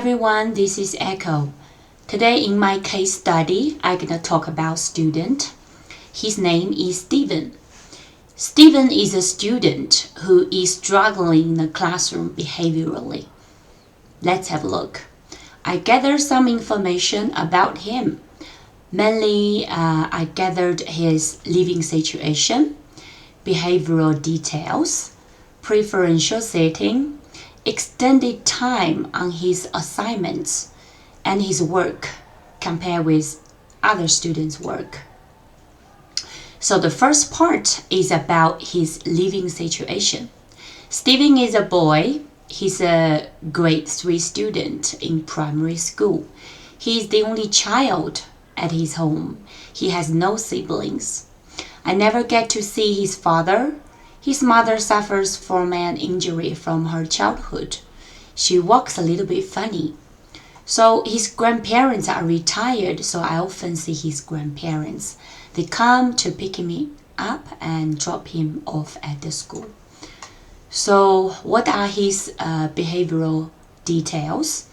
everyone, this is Echo. Today in my case study, I'm going to talk about student. His name is Steven. Steven is a student who is struggling in the classroom behaviorally. Let's have a look. I gathered some information about him. Mainly, I gathered his living situation, behavioral details, preferential setting, extended time on his assignments, and his work compared with other students' work. So the first part is about his living situation. Steven is a boy. He's a grade 3 student in primary school. He is the only child at his home. He has no siblings. I never get to see his father. His mother suffers from an injury from her childhood. She walks a little bit funny. So his grandparents are retired, so I often see his grandparents. They come to pick me up and drop him off at the school. So what are his behavioral details?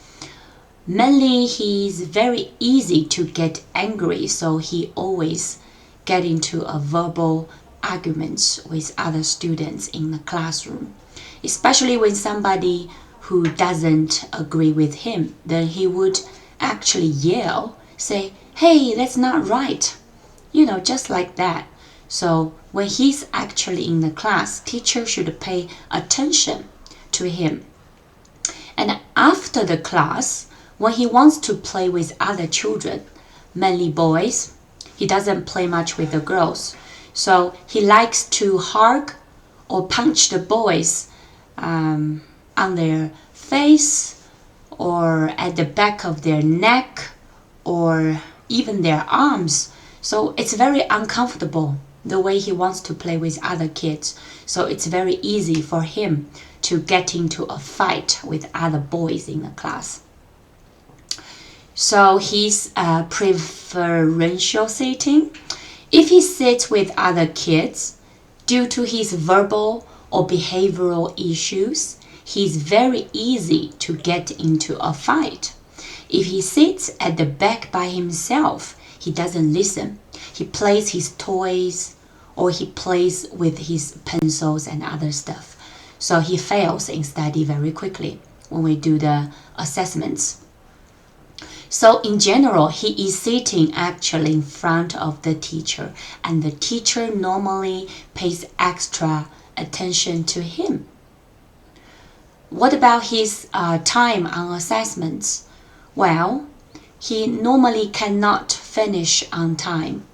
Mainly, he's very easy to get angry, so he always get into a verbal arguments with other students in the classroom, especially when somebody who doesn't agree with him, then he would actually yell, say, "Hey, that's not right," just like that. So when he's actually in the class, teacher should pay attention to him. And after the class, when he wants to play with other children, mainly boys, he doesn't play much with the girls. So he likes to hug or punch the boys on their face or at the back of their neck or even their arms. So it's very uncomfortable the way he wants to play with other kids. So it's very easy for him to get into a fight with other boys in the class. So his preferential setting. If he sits with other kids, due to his verbal or behavioral issues, he's very easy to get into a fight. If he sits at the back by himself, he doesn't listen. He plays his toys or he plays with his pencils and other stuff. So he fails in study very quickly when we do the assessments. So in general, he is sitting actually in front of the teacher, and the teacher normally pays extra attention to him. What about his time on assessments? Well, he normally cannot finish on time.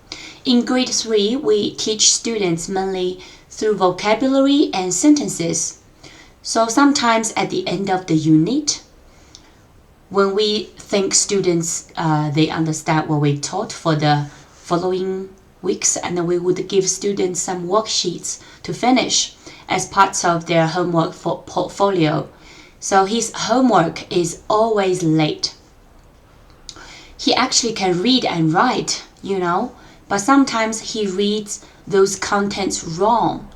In grade 3, we teach students mainly through vocabulary and sentences. So sometimes at the end of the unit, when we think students, they understand what we taught for the following weeks, and then we would give students some worksheets to finish as parts of their homework portfolio. So his homework is always late. He actually can read and write, but sometimes he reads those contents wrong,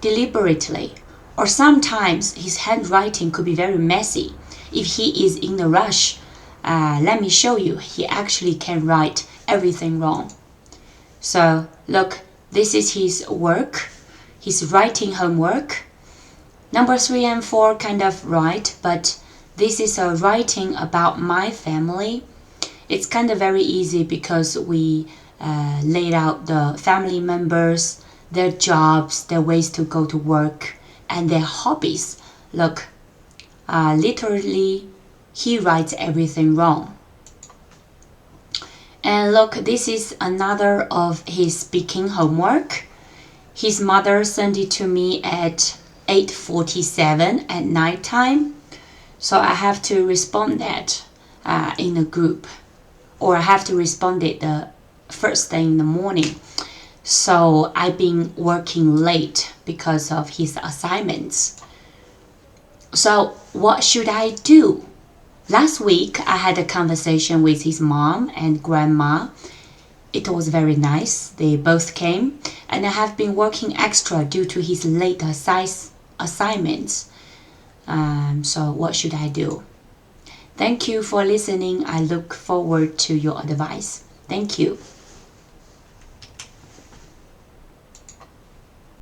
deliberately, or sometimes his handwriting could be very messy. If he is in a rush, let me show you, he actually can write everything wrong. So look, this is his work, his writing homework. Number 3 and 4 kind of right, but this is a writing about my family. It's kind of very easy because we laid out the family members, their jobs, their ways to go to work, and their hobbies. Look, literally, he writes everything wrong. And look, this is another of his speaking homework. His mother sent it to me at 8:47 at night time. So I have to respond that in a group, or I have to respond it the first thing in the morning. So I've been working late because of his assignments. So what should I do? Last week, I had a conversation with his mom and grandma. It was very nice. They both came, and I have been working extra due to his late assignments. So what should I do? Thank you for listening. I look forward to your advice. Thank you.